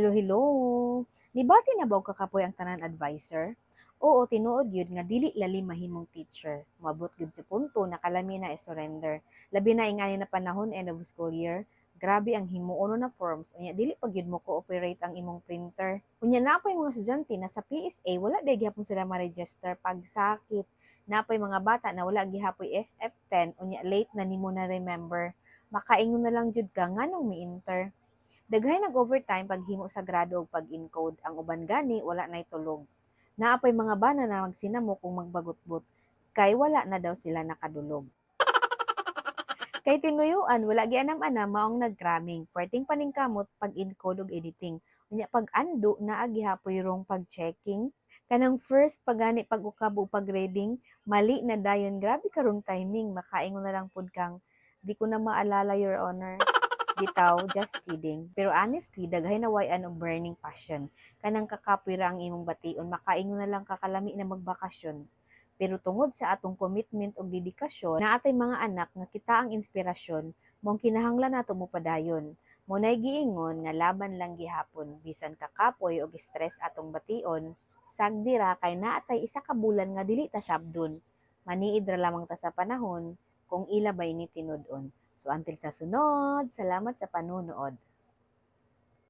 Hello, hello. Nibati na ba og kakapoy ang tanan advisor? Oo, tinuod yun nga dili lalim mahimong teacher. Mabot gid sa punto na kalami na i-surrender. Labi na ingani na panahon end of school year. Grabe ang himuon na forms. Unya dili pa gyud mo cooperate ang imong printer. Unya napay mga estudyante na sa PSA wala day gihapon sila ma-register pag sakit. Napay mga bata na wala gihapoy SF10 unya late na nimo na remember. Makaingon na lang jud ka nganong mi-enter. Daghay nag-overtime paghimo sa grado ug pag-encode. Ang uban gani wala nay tulog. Naapay mga bana na magsinamo kung magbagot-bot kay wala na daw sila nakadulog. Kay tinuyuan wala gianam-anam maong nagcramming. Perting paningkamot pag-encode ug editing. Unya pag-ando naa gihapoy rong pag-checking. Kanang first pagani pag-ukab ug pag-reading, mali na dayon. Grabe karong timing. Makaingon na lang pud kang di ko na maalala, Your Honor. Bitaw, just kidding. Pero honestly, daghay na wayan og burning passion. Kanang kakapwira ang imong bation, makaingon na lang kakalami na magbakasyon. Pero tungod sa atong commitment ug dedikasyon, naatay mga anak nga kita ang inspirasyon, mong kinahanglan nato mo padayon. Munay giingon nga laban lang gihapon, bisan kakapoy og stress atong bation, sagdira kay naatay isa ka bulan nga dili ta sabdon. Maniid ra lamang ta sa panahon kung ila bay ni tinud-on. So until sa sunod, salamat sa panunood.